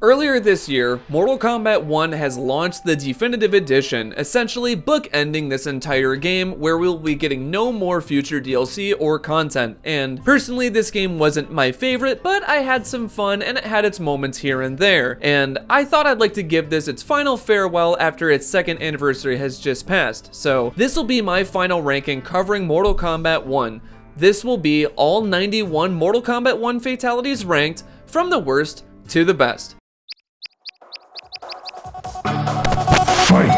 Earlier this year, Mortal Kombat 1 has launched the Definitive Edition, essentially bookending this entire game where we'll be getting no more future DLC or content. And personally, this game wasn't my favorite, but I had some fun and it had its moments here and there. And I thought I'd like to give this its final farewell after its second anniversary has just passed. So this will be my final ranking covering Mortal Kombat 1. This will be all 91 Mortal Kombat 1 fatalities ranked from the worst to the best. Fight!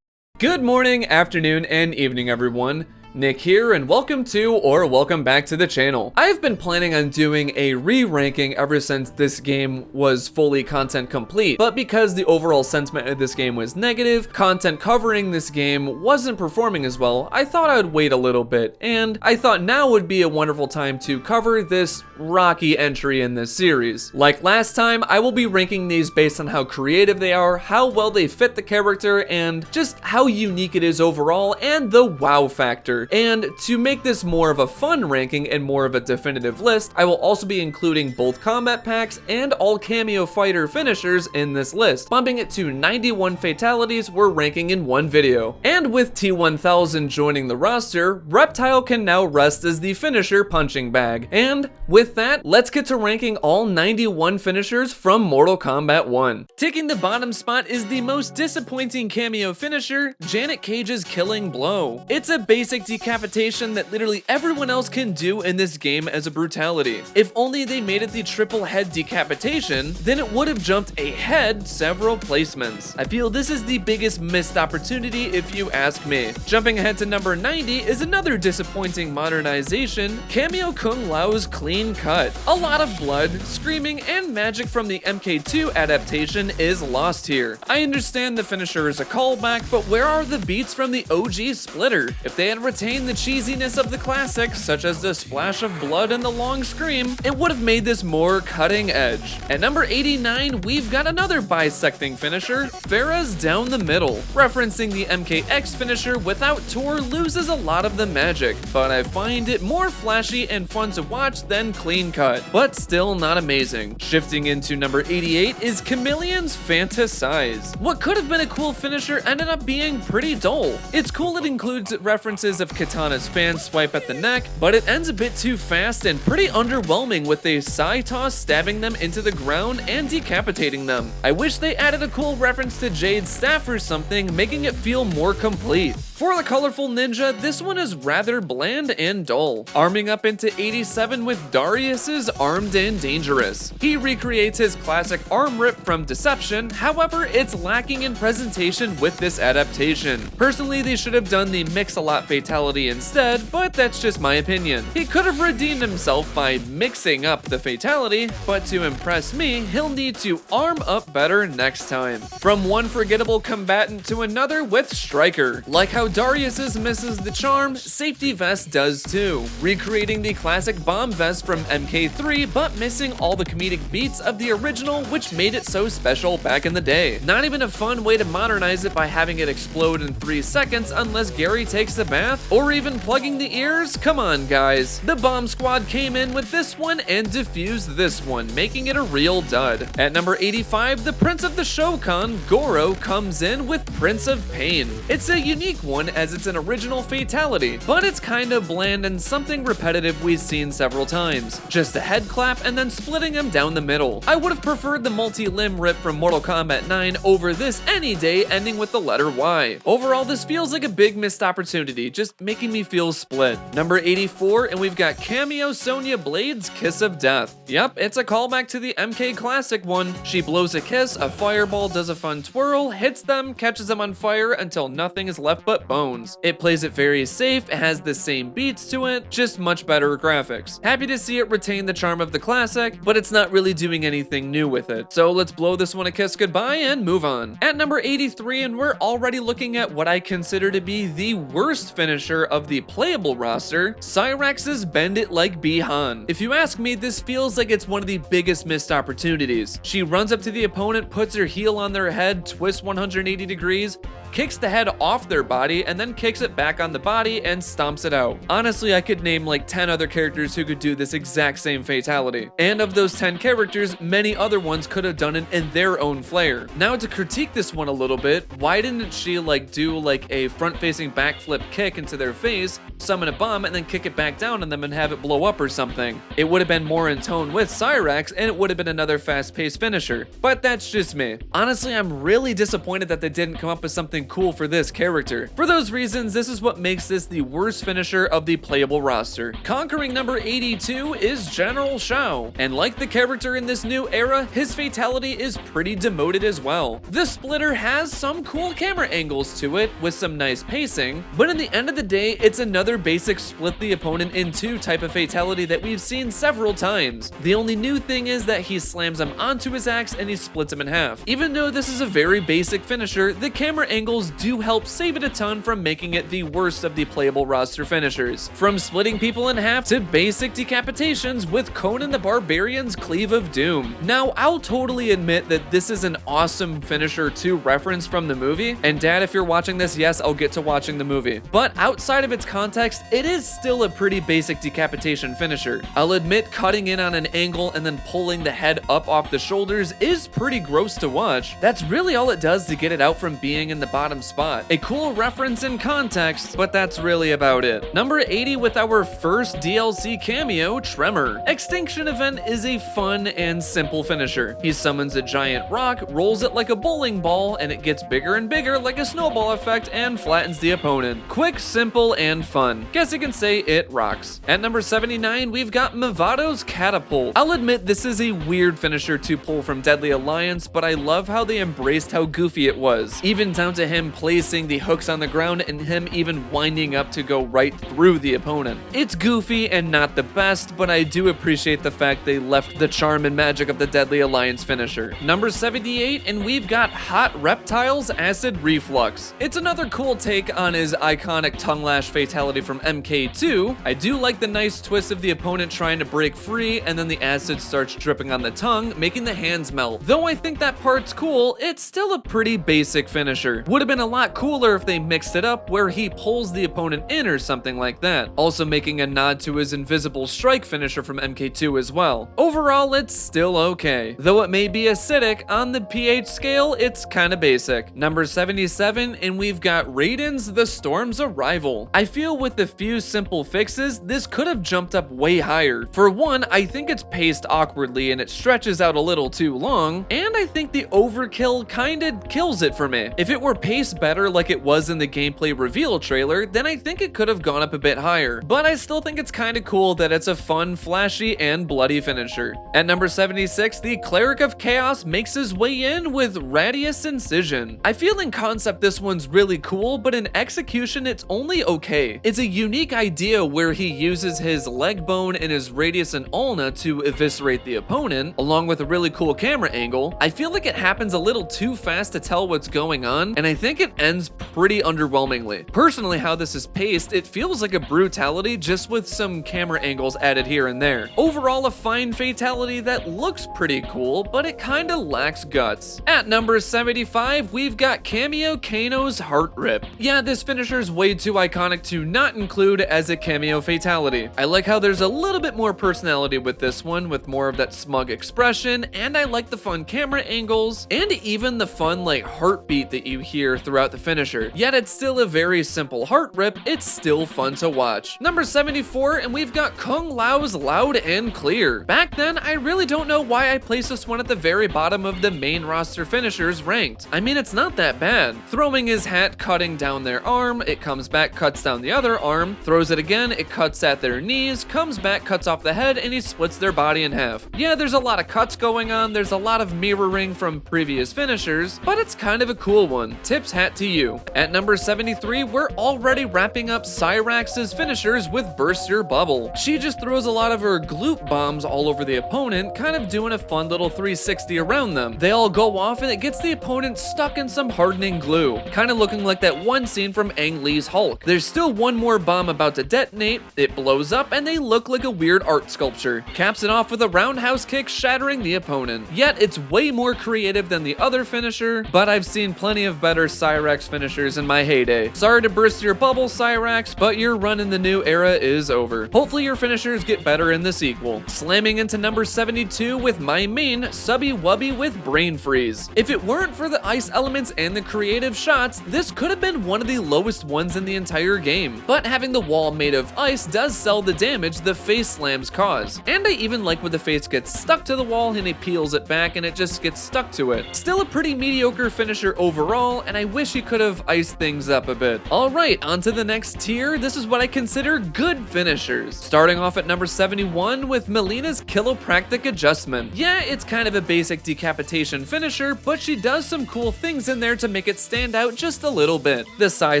Good morning, afternoon, and evening, everyone. Nick here, and welcome back to the channel. I've been planning on doing a re-ranking ever since this game was fully content complete, but because the overall sentiment of this game was negative, content covering this game wasn't performing as well, I thought I would wait a little bit, and I thought now would be a wonderful time to cover this rocky entry in this series. Like last time, I will be ranking these based on how creative they are, how well they fit the character, and just how unique it is overall, and the wow factor. And to make this more of a fun ranking and more of a definitive list, I will also be including both combat packs and all kameo fighter finishers in this list, bumping it to 91 fatalities we're ranking in one video. And with T1000 joining the roster, Reptile can now rest as the finisher punching bag. And with that, let's get to ranking all 91 finishers from Mortal Kombat 1. Taking the bottom spot is the most disappointing cameo finisher, Janet Cage's Killing Blow. It's a basic decapitation that literally everyone else can do in this game as a brutality. If only they made it the triple head decapitation, then it would have jumped ahead several placements. I feel this is the biggest missed opportunity if you ask me. Jumping ahead to number 90 is another disappointing modernization, Kameo Kung Lao's Clean Cut. A lot of blood, screaming, and magic from the MK2 adaptation is lost here. I understand the finisher is a callback, but where are the beats from the OG Splitter? If they had retained the cheesiness of the classic, such as the splash of blood and the long scream, it would have made this more cutting edge. At number 89, we've got another bisecting finisher, Farah's Down the Middle. Referencing the MKX finisher without Tor loses a lot of the magic, but I find it more flashy and fun to watch than Clean Cut, but still not amazing. Shifting into number 88 is Chameleon's Fantasize. What could have been a cool finisher ended up being pretty dull. It's cool it includes references of Katana's fan swipe at the neck, but it ends a bit too fast and pretty underwhelming with a side toss stabbing them into the ground and decapitating them. I wish they added a cool reference to Jade's staff or something, making it feel more complete. For the colorful ninja, this one is rather bland and dull. Arming up into 87 with Darius's Armed and Dangerous. He recreates his classic arm rip from Deception, however, it's lacking in presentation with this adaptation. Personally, they should have done the Mix-a-Lot fatality instead, but that's just my opinion. He could have redeemed himself by mixing up the fatality, but to impress me, he'll need to arm up better next time. From one forgettable combatant to another with Striker. Like how Darius's misses the charm, Safety Vest does too. Recreating the classic bomb vest from MK3, but missing all the comedic beats of the original, which made it so special back in the day. Not even a fun way to modernize it by having it explode in 3 seconds unless Gary takes a bath, or even plugging the ears? Come on, guys. The Bomb Squad came in with this one and defused this one, making it a real dud. At number 85, the Prince of the Shokan, Goro, comes in with Prince of Pain. It's a unique one as it's an original fatality, but it's kinda bland and something repetitive we've seen several times. Just a head clap and then splitting him down the middle. I would have preferred the multi-limb rip from Mortal Kombat 9 over this any day, ending with the letter Y. Overall, this feels like a big missed opportunity, just making me feel split. Number 84, and we've got Kameo Sonya Blade's Kiss of Death. Yep, it's a callback to the MK classic one. She blows a kiss, a fireball does a fun twirl, hits them, catches them on fire until nothing is left but bones. It plays it very safe, it has the same beats to it, just much better graphics. Happy to see it retain the charm of the classic, but it's not really doing anything new with it. So let's blow this one a kiss goodbye and move on. At number 83, and we're already looking at what I consider to be the worst finisher of the playable roster, Cyrax's Bend It Like Bihan. If you ask me, this feels like it's one of the biggest missed opportunities. She runs up to the opponent, puts her heel on their head, twists 180 degrees, kicks the head off their body, and then kicks it back on the body and stomps it out. Honestly, I could name like 10 other characters who could do this exact same fatality. And of those 10 characters, many other ones could have done it in their own flair. Now to critique this one a little bit, why didn't she like do like a front-facing backflip kick into their face, summon a bomb, and then kick it back down on them and have it blow up or something? It would have been more in tone with Cyrax, and it would have been another fast-paced finisher. But that's just me. Honestly, I'm really disappointed that they didn't come up with something cool for this character. For those reasons, this is what makes this the worst finisher of the playable roster. Conquering number 82 is General Shao, and like the character in this new era, his fatality is pretty demoted as well. The splitter has some cool camera angles to it with some nice pacing, but in the end of the day, it's another basic split the opponent in two type of fatality that we've seen several times. The only new thing is that he slams him onto his axe and he splits him in half. Even though this is a very basic finisher, the camera angles do help save it a ton from making it the worst of the playable roster finishers. From splitting people in half to basic decapitations with Conan the Barbarian's Cleave of Doom. Now, I'll totally admit that this is an awesome finisher to reference from the movie, and Dad, if you're watching this, yes, I'll get to watching the movie. But outside of its context, it is still a pretty basic decapitation finisher. I'll admit cutting in on an angle and then pulling the head up off the shoulders is pretty gross to watch. That's really all it does to get it out from being in the bottom spot. A cool reference in context, but that's really about it. Number 80 with our first DLC cameo, Tremor. Extinction Event is a fun and simple finisher. He summons a giant rock, rolls it like a bowling ball, and it gets bigger and bigger like a snowball effect and flattens the opponent. Quick, simple, and fun. Guess you can say it rocks. At number 79, we've got Mavado's Catapult. I'll admit this is a weird finisher to pull from Deadly Alliance, but I love how they embraced how goofy it was. Even down to him placing the hooks on the ground and him even winding up to go right through the opponent. It's goofy and not the best, but I do appreciate the fact they left the charm and magic of the Deadly Alliance finisher. Number 78, and we've got Hot Reptiles Acid Reflux. It's another cool take on his iconic tongue lash fatality from MK2. I do like the nice twist of the opponent trying to break free and then the acid starts dripping on the tongue, making the hands melt. Though I think that part's cool, it's still a pretty basic finisher. Would have been a lot cooler if they mixed it up where he pulls the opponent in or something like that. Also making a nod to his invisible strike finisher from MK2 as well. Overall, it's still okay. Though it may be acidic, on the pH scale, it's kinda basic. Number 77, and we've got Raiden's The Storm's Arrival. I feel with a few simple fixes, this could have jumped up way higher. For one, I think it's paced awkwardly and it stretches out a little too long, and I think the overkill kinda kills it for me. If it were paced better like it was in the gameplay reveal trailer, then I think it could have gone up a bit higher. But I still think it's kinda cool that it's a fun, flashy, and bloody finisher. At number 76, the Cleric of Chaos makes his way in with Radius Incision. I feel in concept this one's really cool, but in execution it's only okay. It's a unique idea where he uses his leg bone and his radius and ulna to eviscerate the opponent, along with a really cool camera angle. I feel like it happens a little too fast to tell what's going on, and I think it ends pretty underwhelmingly. Personally, how this is paced, it feels like a brutality just with some camera angles added here and there. Overall, a fine fatality that looks pretty cool, but it kinda lacks guts. At number 75, we've got Kameo Kano's Heart Rip. Yeah, this finisher's way too iconic to not include as a cameo fatality. I like how there's a little bit more personality with this one, with more of that smug expression, and I like the fun camera angles, and even the fun like heartbeat that you hear throughout the finisher. Yet it's still a very simple heart rip, it's still fun to watch. Number 74, and we've got Kung Lao's Loud and Clear. Back then, I really don't know why I placed this one at the very bottom of the main roster finishers ranked. I mean, it's not that bad. Throwing his hat, cutting down their arm, it comes back, cuts down the other arm, throws it again, it cuts at their knees, comes back, cuts off the head, and he splits their body in half. Yeah, there's a lot of cuts going on, there's a lot of mirroring from previous finishers, but it's kind of a cool one. Tips hat to you. At number 73, we're already wrapping up Cyrax's finishers with Burst Your Bubble. She just throws a lot of her gloop bombs all over the opponent, kind of doing a fun little 360 around them. They all go off and it gets the opponent stuck in some hardening glue, kind of looking like that one scene from Ang Lee's Hulk. There's still one one more bomb about to detonate, it blows up and they look like a weird art sculpture. Caps it off with a roundhouse kick, shattering the opponent. Yet it's way more creative than the other finisher, but I've seen plenty of better Cyrax finishers in my heyday. Sorry to burst your bubble, Cyrax, but your run in the new era is over. Hopefully your finishers get better in the sequel. Slamming into number 72 with my main, Subby Wubby with Brain Freeze. If it weren't for the ice elements and the creative shots, this could have been one of the lowest ones in the entire game. But having the wall made of ice does sell the damage the face slams cause. And I even like when the face gets stuck to the wall and he peels it back and it just gets stuck to it. Still a pretty mediocre finisher overall, and I wish he could have iced things up a bit. Alright, on to the next tier. This is what I consider good finishers. Starting off at number 71 with Melina's Chiropractic Adjustment. Yeah, it's kind of a basic decapitation finisher, but she does some cool things in there to make it stand out just a little bit. The sai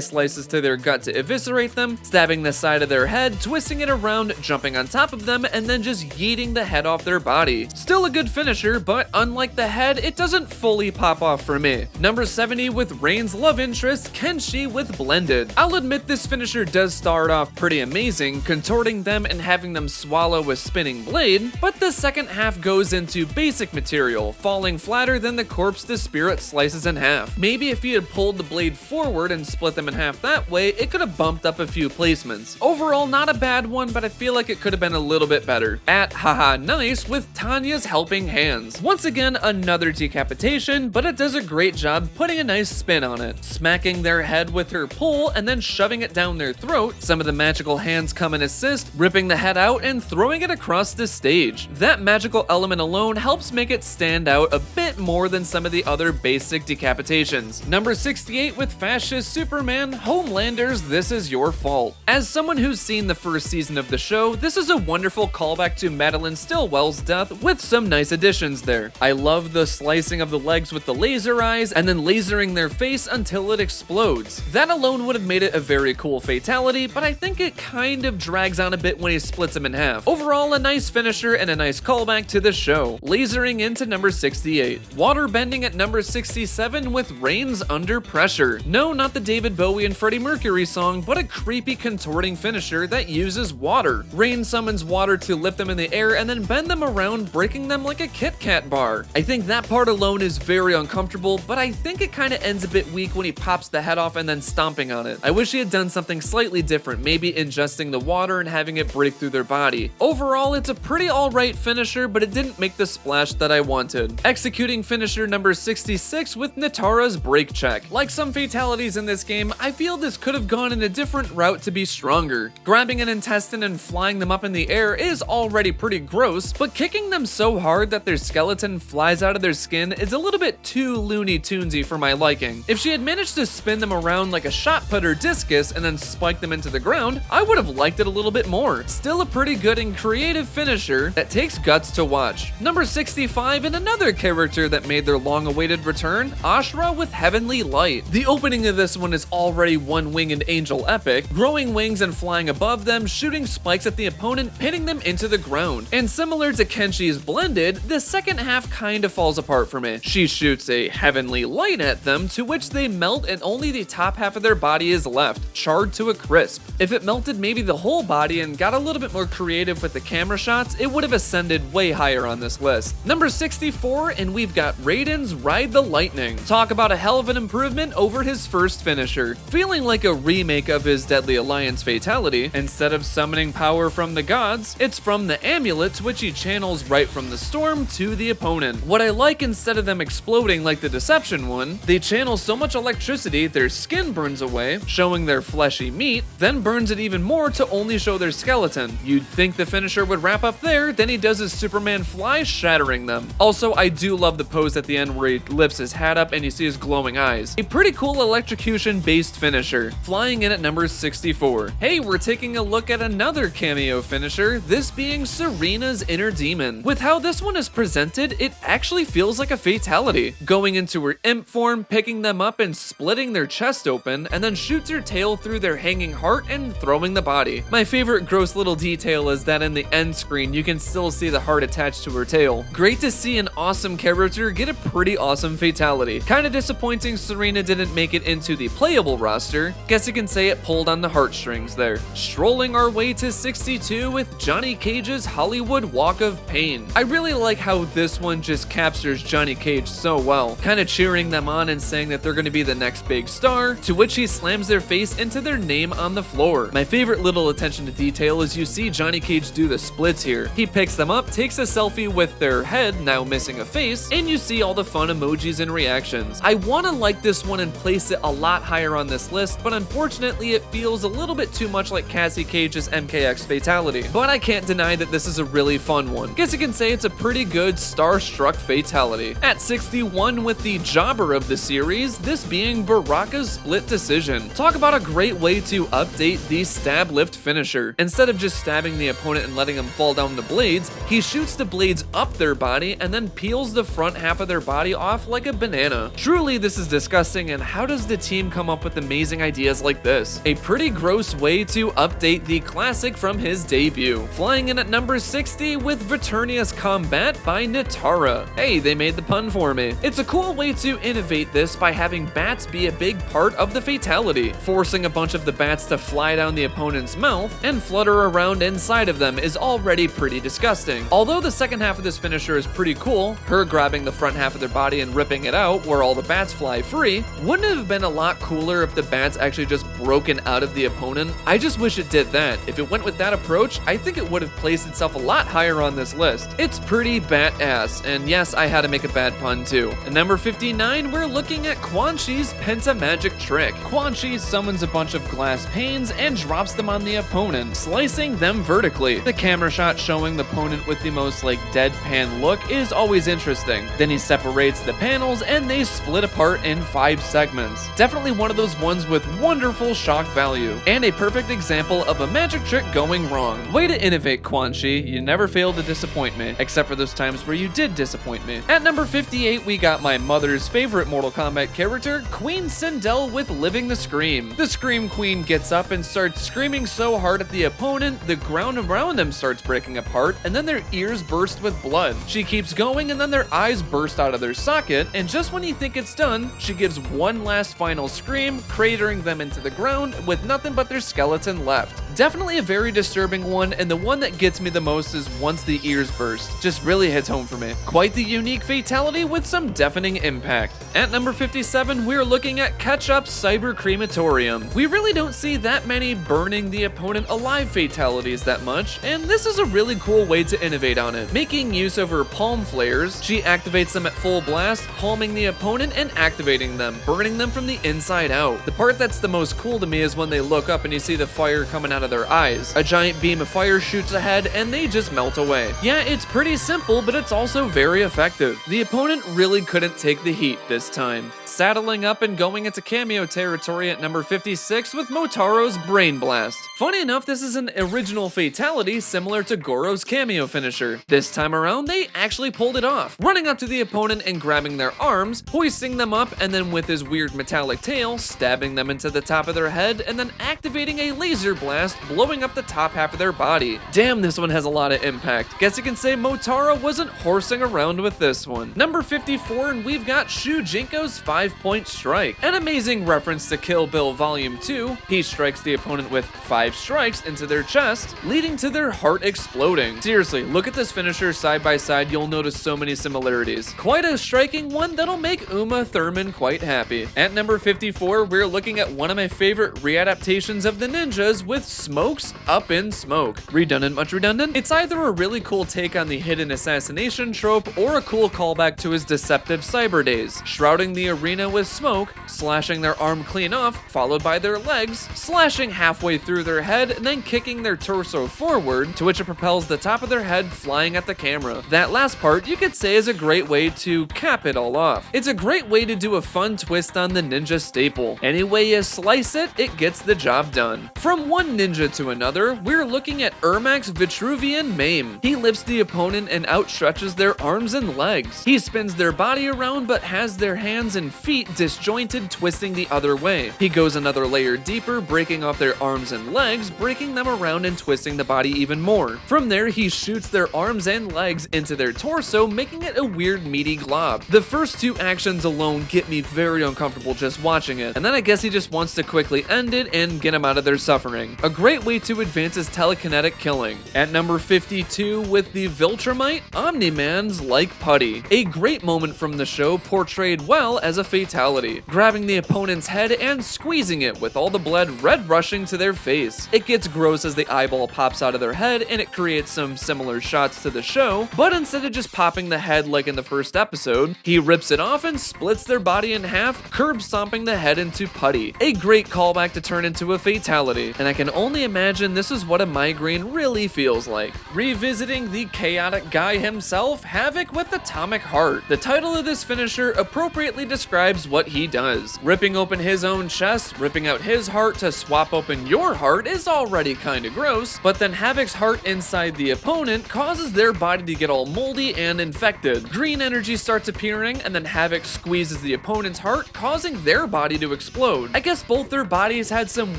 slices to their gut to eviscerate them, stabbing the side of their head, twisting it around, jumping on top of them, and then just yeeting the head off their body. Still a good finisher, but unlike the head, it doesn't fully pop off for me. Number 70 with Rain's love interest, Kenshi with Blended. I'll admit this finisher does start off pretty amazing, contorting them and having them swallow a spinning blade, but the second half goes into basic material, falling flatter than the corpse the spirit slices in half. Maybe if he had pulled the blade forward and split them in half that way, it could have bumped up a few placements. Overall, not a bad one, but I feel like it could have been a little bit better. At Haha Nice with Tanya's Helping Hands. Once again, another decapitation, but it does a great job putting a nice spin on it. Smacking their head with her pole and then shoving it down their throat, some of the magical hands come and assist, ripping the head out and throwing it across the stage. That magical element alone helps make it stand out a bit more than some of the other basic decapitations. Number 68 with Fascist Superman, Homelander's This Is Your Fault. As someone who's seen the first season of the show, this is a wonderful callback to Madeline Stillwell's death with some nice additions there. I love the slicing of the legs with the laser eyes and then lasering their face until it explodes. That alone would have made it a very cool fatality, but I think it kind of drags on a bit when he splits him in half. Overall, a nice finisher and a nice callback to the show. Lasering into number 68. Water bending at number 67 with Rain's Under Pressure. No, not the David Bowie and Freddie Mercury song, but a creepy contorting finisher that uses water. Rain summons water to lift them in the air and then bend them around, breaking them like a Kit Kat bar. I think that part alone is very uncomfortable, but I think it kind of ends a bit weak when he pops the head off and then stomping on it. I wish he had done something slightly different, maybe ingesting the water and having it break through their body. Overall, it's a pretty alright finisher, but it didn't make the splash that I wanted. Executing finisher number 66 with Natara's Break Check. Like some fatalities in this game, I feel this could have gone in a different route to be stronger. Grabbing an intestine and flying them up in the air is already pretty gross, but kicking them so hard that their skeleton flies out of their skin is a little bit too Looney Tunesy for my liking. If she had managed to spin them around like a shot put or discus and then spike them into the ground, I would have liked it a little bit more. Still a pretty good and creative finisher that takes guts to watch. Number 65 and another character that made their long-awaited return, Ashra with Heavenly Light. The opening of this one is already one-winged angel epic, growing wings and flying above them, shooting spikes at the opponent, pinning them into the ground. And similar to Kenshi's Blended, the second half kinda falls apart for me. She shoots a heavenly light at them, to which they melt and only the top half of their body is left, charred to a crisp. If it melted maybe the whole body and got a little bit more creative with the camera shots, it would have ascended way higher on this list. Number 64, and we've got Raiden's Ride the Lightning. Talk about a hell of an improvement over his first finisher. Feeling like a remake of his Deadly Alliance fatality, instead of summoning power from the gods, it's from the amulets which he channels right from the storm to the opponent. What I like, instead of them exploding like the Deception one, they channel so much electricity their skin burns away, showing their fleshy meat, then burns it even more to only show their skeleton. You'd think the finisher would wrap up there, then he does his Superman fly, shattering them. Also, I do love the pose at the end where he lifts his hat up and you see his glowing eyes. A pretty cool electrocution based finisher. Flying in at number 64. Hey, we're taking a look at another cameo finisher, this being Serena's Inner Demon. With how this one is presented, it actually feels like a fatality. Going into her imp form, picking them up and splitting their chest open, and then shoots her tail through their hanging heart and throwing the body. My favorite gross little detail is that in the end screen, you can still see the heart attached to her tail. Great to see an awesome character get a pretty awesome fatality. Kinda disappointing Serena didn't make it into the playable roster. Guess you can say it pulled pulled on the heartstrings there. Strolling our way to 62 with Johnny Cage's Hollywood Walk of Pain. I really like how this one just captures Johnny Cage so well, kind of cheering them on and saying that they're going to be the next big star, to which he slams their face into their name on the floor. My favorite little attention to detail is you see Johnny Cage do the splits here. He picks them up, takes a selfie with their head, now missing a face, and you see all the fun emojis and reactions. I want to like this one and place it a lot higher on this list, but unfortunately it feels a little bit too much like Cassie Cage's MKX Fatality. But I can't deny that this is a really fun one. Guess you can say it's a pretty good starstruck fatality. At 61 with the jobber of the series, this being Baraka's split decision. Talk about a great way to update the stab lift finisher. Instead of just stabbing the opponent and letting them fall down the blades, he shoots the blades up their body and then peels the front half of their body off like a banana. Truly, this is disgusting, and how does the team come up with amazing ideas like this? A pretty gross way to update the classic from his debut. Flying in at number 60 with Viturnia's Kombat by Nitara. Hey, they made the pun for me. It's a cool way to innovate this by having bats be a big part of the fatality. Forcing a bunch of the bats to fly down the opponent's mouth and flutter around inside of them is already pretty disgusting. Although the second half of this finisher is pretty cool, her grabbing the front half of their body and ripping it out where all the bats fly free, wouldn't it have been a lot cooler if the bats actually just broken out of the opponent? I just wish it did that. If it went with that approach, I think it would have placed itself a lot higher on this list. It's pretty bat-ass, and yes, I had to make a bad pun too. At number 59, we're looking at Quan Chi's Pentamagic Trick. Quan Chi summons a bunch of glass panes and drops them on the opponent, slicing them vertically. The camera shot showing the opponent with the most deadpan look is always interesting. Then he separates the panels and they split apart in 5 segments. Definitely one of those ones with wonderful shock value, and a perfect example of a magic trick going wrong. Way to innovate, Quan Chi. You never fail to disappoint me, except for those times where you did disappoint me. At number 58, we got my mother's favorite Mortal Kombat character, Queen Sindel with Living the Scream. The Scream Queen gets up and starts screaming so hard at the opponent, the ground around them starts breaking apart, and then their ears burst with blood. She keeps going, and then their eyes burst out of their socket, and just when you think it's done, she gives one last final scream, cratering them into the ground with nothing but their skeleton left. Definitely a very disturbing one, and the one that gets me the most is once the ears burst. Just really hits home for me. Quite the unique fatality with some deafening impact. At number 57, we're looking at Ketchup's Cyber Crematorium. We really don't see that many burning the opponent alive fatalities that much, and this is a really cool way to innovate on it. Making use of her palm flares, she activates them at full blast, palming the opponent and activating them, burning them from the inside out. The part that's the most cool to me is when they look up and you see the fire coming out of their eyes. A giant beam of fire shoots ahead and they just melt away. Yeah, it's pretty simple, but it's also very effective. The opponent really couldn't take the heat this time. Saddling up and going into cameo territory at number 56 with Motaro's Brain Blast. Funny enough, this is an original fatality similar to Goro's cameo finisher. This time around, they actually pulled it off, running up to the opponent and grabbing their arms, hoisting them up, and then with his weird metallic tail, stabbing them into the top of their head, and then activating a laser blast, blowing up the top half of their body. Damn, this one has a lot of impact. Guess you can say Motaro wasn't horsing around with this one. Number 54, and we've got Shujinko's 5-point strike. An amazing reference to Kill Bill Volume 2. He strikes the opponent with 5 strikes into their chest, leading to their heart exploding. Seriously, look at this finisher side by side, you'll notice so many similarities. Quite a striking one that'll make Uma Thurman quite happy. At number 54, we're looking at one of my favorite readaptations of the ninjas with Smoke's Up in Smoke. Redundant, much redundant? It's either a really cool take on the hidden assassination trope or a cool callback to his deceptive cyber days, shrouding the arena with smoke, slashing their arm clean off, followed by their legs, slashing halfway through their head, and then kicking their torso forward, to which it propels the top of their head flying at the camera. That last part you could say is a great way to cap it all off. It's a great way to do a fun twist on the ninja staple. Any way you slice it, it gets the job done. From one ninja to another, we're looking at Ermac's Vitruvian Maim. He lifts the opponent and outstretches their arms and legs. He spins their body around but has their hands and feet disjointed, twisting the other way. He goes another layer deeper, breaking off their arms and legs, breaking them around and twisting the body even more. From there, he shoots their arms and legs into their torso, making it a weird meaty glob. The first two actions alone get me very uncomfortable just watching it, and then I guess he just wants to quickly end it and get them out of their suffering. A great way to advance his telekinetic killing. At number 52, with the Viltrumite, Omni-Man's like putty. A great moment from the show, portrayed well as a fatality, grabbing the opponent's head and squeezing it with all the blood red rushing to their face. It gets gross as the eyeball pops out of their head, and it creates some similar shots to the show, but instead of just popping the head like in the first episode, he rips it off and splits their body in half, curb stomping the head into putty. A great callback to turn into a fatality, and I can only imagine this is what a migraine really feels like. Revisiting the chaotic guy himself, Havoc with Atomic Heart. The title of this finisher appropriately describes what he does. Ripping open his own chest, ripping out his heart to swap open your heart is already kinda gross, but then Havoc's heart inside the opponent causes their body to get all moldy and infected. Green energy starts appearing, and then Havoc squeezes the opponent's heart, causing their body to explode. I guess both their bodies had some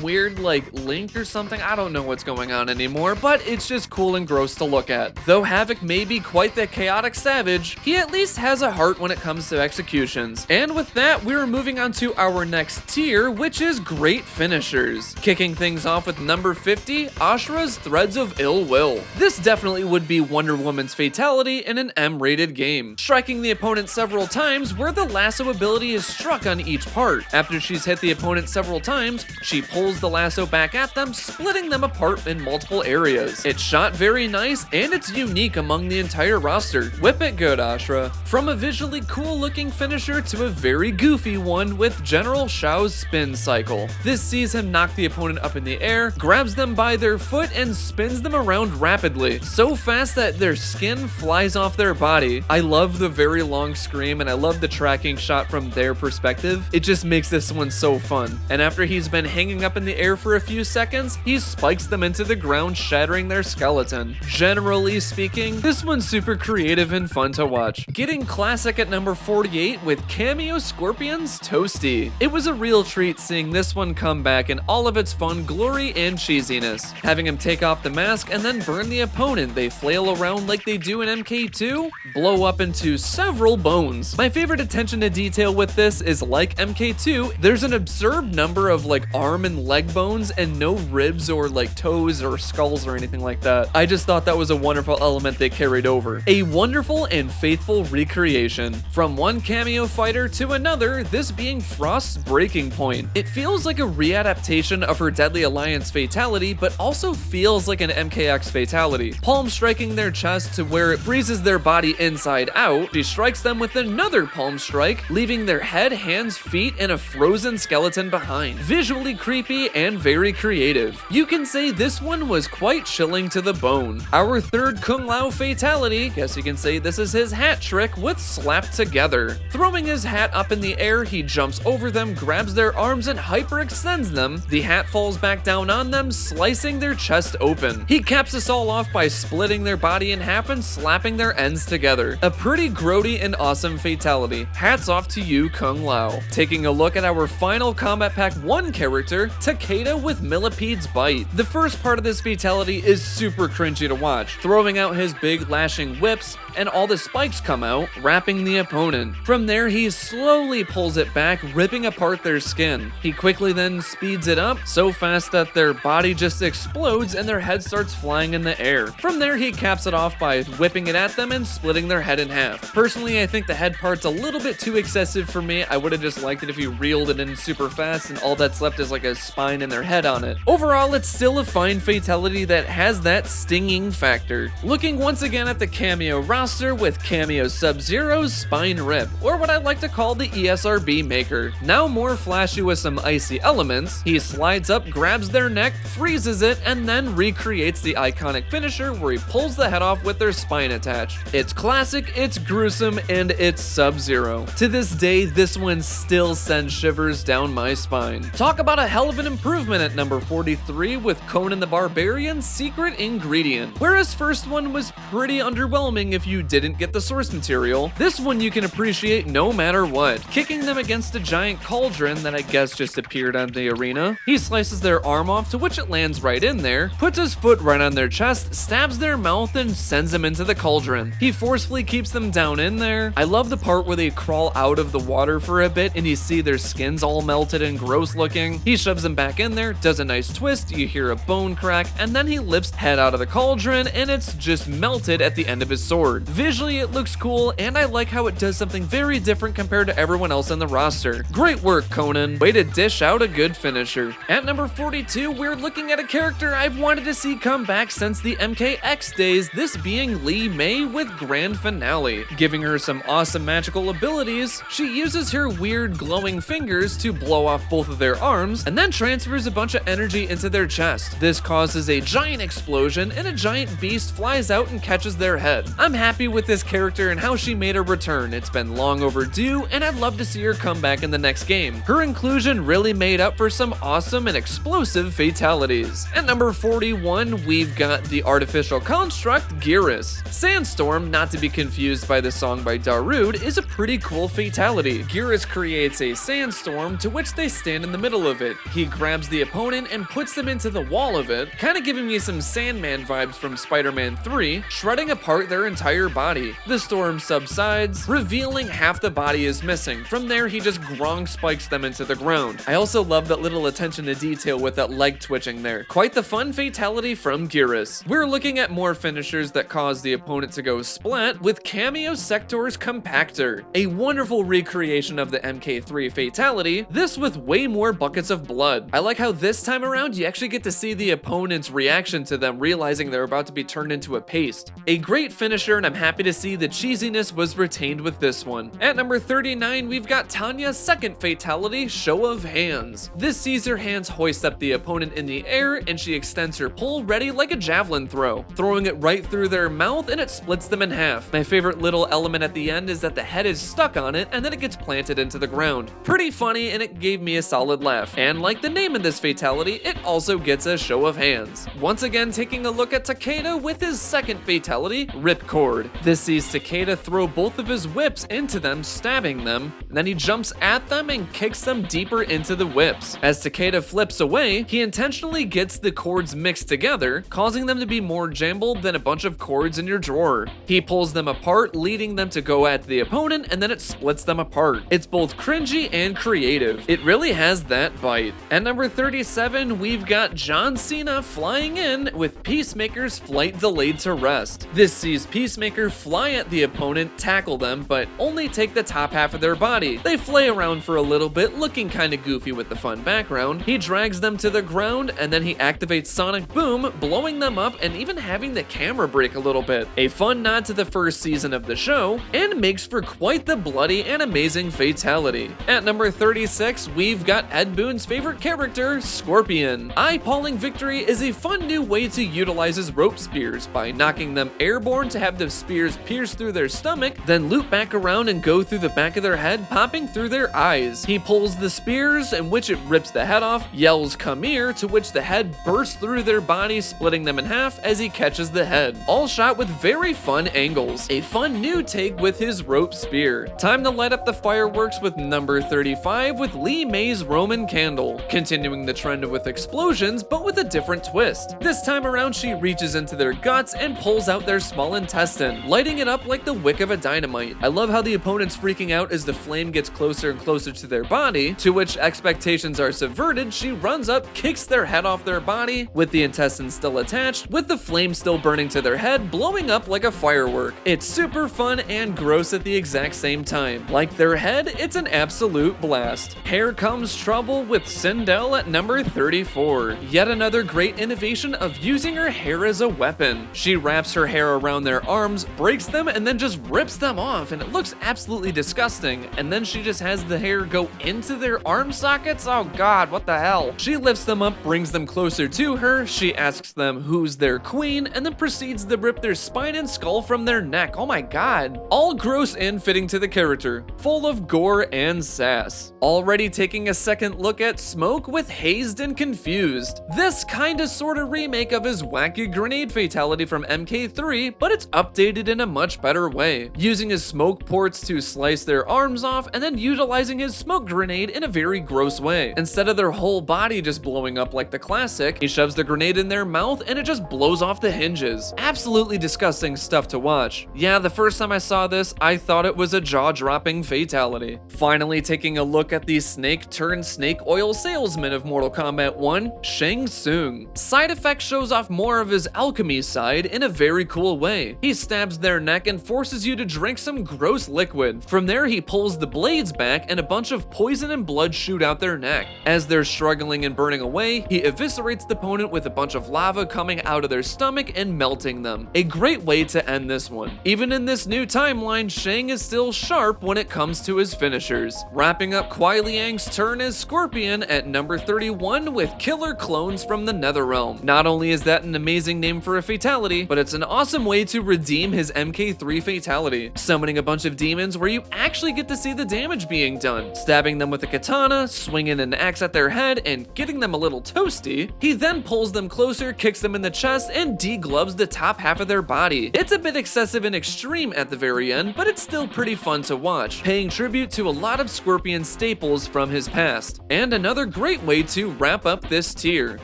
weird, link or something. I don't know what's going on anymore, but it's just cool and gross to look at. Though Havoc may be quite the chaotic savage, he at least has a heart when it comes to executions. And with that, we're moving on to our next tier, which is great finishers. Kicking things off with number 50, Ashura's Threads of Ill Will. This definitely would be Wonder Woman's fatality in an M-rated game, striking the opponent several times where the lasso ability is struck on each part. After she's hit the opponent several times, she pulls the lasso back at them, splitting them apart in multiple areas. It's shot very nice, and it's unique among the entire roster. Whip it good, Ashura. From a visually cool looking finisher to a very goofy one with General Shao's spin cycle. This sees him knock the opponent up in the air, grabs them by their foot, and spins them around rapidly, so fast that their skin flies off their body. I love the very long scream, and I love the tracking shot from their perspective. It just makes this one so fun. And after he's been hanging up in the air for a few seconds, he spikes them into the ground, shattering their skeleton. Generally speaking, this one's super creative and fun to watch. Getting classic at number 48 with Kameo Scorpion's Toasty. It was a real treat seeing this one come back in all of its fun glory and cheesiness. Having him take off the mask and then burn the opponent, they flail around like they do in MK2, blow up into several bones. My favorite attention to detail with this is, like MK2, there's an absurd number of arm and leg bones and no ribs or toes or skulls or anything like that. I just thought that was a wonderful element they carried over. A wonderful and faithful recreation. From one cameo fighter to another, this being Frost's breaking point. It feels like a readaptation of her Deadly Alliance fatality, but also feels like an MKX fatality. Palm striking their chest to where it freezes their body inside out, she strikes them with another palm strike, leaving their head, hands, feet, and a frozen skeleton behind. Visually creepy and very creative. You can say this one was quite chilling to the bone. Our third Kung Lao fatality, guess you can say this is his hat trick with Slap Together. Throwing his hat up in the air, he jumps over them, grabs their arms, and hyperextends them. The hat falls back down on them, slicing their chest open. He caps us all off by splitting their body in half and slapping their ends together. A pretty grody and awesome fatality. Hats off to you, Kung Lao. Taking a look at our final Combat Pack 1 character, Takeda with Millipede's Bite. The first part of this fatality is super cringy to watch, throwing out his big lashing whips, and all the spikes come out, wrapping the opponent. From there, he slowly pulls it back, ripping apart their skin. He quickly then speeds it up so fast that their body just explodes and their head starts flying in the air. From there, he caps it off by whipping it at them and splitting their head in half. Personally, I think the head part's a little bit too excessive for me. I would have just liked it if he reeled it in super fast and all that's left is a spine and their head on it. Overall, it's still a fine fatality that has that stinging factor. Looking once again at the cameo roster with Cameo Sub-Zero's Spine Rip, or what I like to call the ESRB maker. Now more flashy with some icy elements, he slides up, grabs their neck, freezes it, and then recreates the iconic finisher where he pulls the head off with their spine attached. It's classic, it's gruesome, and it's Sub-Zero. To this day, this one still sends shivers down my spine. Talk about a hell of an improvement at number 43 with Conan the Barbarian's Secret Ingredient. Where his first one was pretty underwhelming if you didn't get the source material. This one you can appreciate no matter what. Kicking them against a giant cauldron that I guess just appeared on the arena. He slices their arm off, to which it lands right in there, puts his foot right on their chest, stabs their mouth, and sends them into the cauldron. He forcefully keeps them down in there. I love the part where they crawl out of the water for a bit and you see their skins all melted and gross looking. He shoves them back in there, does a nice twist, you hear a bone crack, and then he lifts the head out of the cauldron and it's just melted at the end of his sword. Visually it looks cool, and I like how it does something very different compared to everyone else in the roster. Great work, Conan. Way to dish out a good finisher. At number 42, we're looking at a character I've wanted to see come back since the MKX days, this being Li Mei with Grand Finale. Giving her some awesome magical abilities, she uses her weird glowing fingers to blow off both of their arms, and then transfers a bunch of energy into their chest. This causes a giant explosion, and a giant beast flies out and catches their head. I'm happy with this character and how she made a return. It's been long overdue, and I'd love to see her come back in the next game. Her inclusion really made up for some awesome and explosive fatalities. At number 41, we've got the artificial construct Geras. Sandstorm, not to be confused by the song by Darude, is a pretty cool fatality. Geras creates a sandstorm to which they stand in the middle of it. He grabs the opponent and puts them into the wall of it, kind of giving me some Sandman vibes from Spider-Man 3, shredding apart their entire body. The storm subsides, revealing half the body is missing. From there, he just Gronk spikes them into the ground. I also love that little attention to detail with that leg twitching there. Quite the fun fatality from Geras. We're looking at more finishers that cause the opponent to go splat with Kameo Sector's Compactor, a wonderful recreation of the MK3 fatality, this with way more buckets of blood. I like how this time around you actually get to see the opponent's reaction to them realizing they're about to be turned into a paste. A great finisher, and I'm happy to see the cheesiness was retained with this one. At number 39, we've got Tanya's second fatality, Show of Hands. This sees her hands hoist up the opponent in the air, and she extends her pole ready like a javelin throw, throwing it right through their mouth, and it splits them in half. My favorite little element at the end is that the head is stuck on it, and then it gets planted into the ground. Pretty funny, and it gave me a solid laugh. And like the name of this fatality, it also gets a show of hands. Once again, taking a look at Takeda with his second fatality, Ripcord. This sees Takeda throw both of his whips into them, stabbing them, and then he jumps at them and kicks them deeper into the whips. As Takeda flips away, he intentionally gets the cords mixed together, causing them to be more jumbled than a bunch of cords in your drawer. He pulls them apart, leading them to go at the opponent, and then it splits them apart. It's both cringy and creative. It really has that bite. At number 37, we've got John Cena flying in with Peacemaker's flight delayed to rest. This sees Peacemaker fly at the opponent, tackle them, but only take the top half of their body. They flay around for a little bit, looking kinda goofy with the fun background. He drags them to the ground, and then he activates Sonic Boom, blowing them up and even having the camera break a little bit. A fun nod to the first season of the show, and makes for quite the bloody and amazing fatality. At number 36, we've got Ed Boon's favorite character, Scorpion. Eye-palling victory is a fun new way to utilize his rope spears by knocking them airborne to have the spears pierce through their stomach, then loop back around and go through the back of their head, popping through their eyes. He pulls the spears, in which it rips the head off, yells "come here," to which the head bursts through their body, splitting them in half as he catches the head. All shot with very fun angles. A fun new take with his rope spear. Time to light up the fireworks with number 35 with Li Mei's Roman Candle, continuing the trend with explosions but with a different twist. This time around she reaches into their guts and pulls out their small intestine, lighting it up like the wick of a dynamite. I love how the opponent's freaking out as the flame gets closer and closer to their body, to which expectations are subverted. She runs up, kicks their head off their body, with the intestines still attached, with the flame still burning to their head, blowing up like a firework. It's super fun and gross at the exact same time. Like their head, it's an absolute blast. Here comes trouble with Sindel at number 34. Yet another great innovation of using her hair as a weapon. She wraps her hair around their arms, breaks them, and then just rips them off, and it looks absolutely disgusting. And then she just has the hair go into their arm sockets? Oh god, what the hell? She lifts them up, brings them closer to her, she asks them who's their queen, and then proceeds to rip their spine and skull from their neck. Oh my god. All gross and fitting to the character, full of gore and sass. Already taking a second look at Smoke with Hazed and Confused. This kinda sorta remake of his wacky grenade fatality from MK3, but it's upped updated in a much better way, using his smoke ports to slice their arms off and then utilizing his smoke grenade in a very gross way. Instead of their whole body just blowing up like the classic, he shoves the grenade in their mouth and it just blows off the hinges. Absolutely disgusting stuff to watch. Yeah, the first time I saw this, I thought it was a jaw-dropping fatality. Finally, taking a look at the snake-turned-snake oil salesman of Mortal Kombat 1, Shang Tsung. Side Effect shows off more of his alchemy side in a very cool way. He stabs their neck and forces you to drink some gross liquid. From there, he pulls the blades back and a bunch of poison and blood shoot out their neck. As they're struggling and burning away, he eviscerates the opponent with a bunch of lava coming out of their stomach and melting them. A great way to end this one. Even in this new timeline, Shang is still sharp when it comes to his finishers. Wrapping up Kuai Liang's turn as Scorpion at number 31 with Killer Clones from the Netherrealm. Not only is that an amazing name for a fatality, but it's an awesome way to redeem his MK3 fatality, summoning a bunch of demons where you actually get to see the damage being done, stabbing them with a katana, swinging an axe at their head, and getting them a little toasty. He then pulls them closer, kicks them in the chest, and degloves the top half of their body. It's a bit excessive and extreme at the very end, but it's still pretty fun to watch, paying tribute to a lot of Scorpion staples from his past, and another great way to wrap up this tier.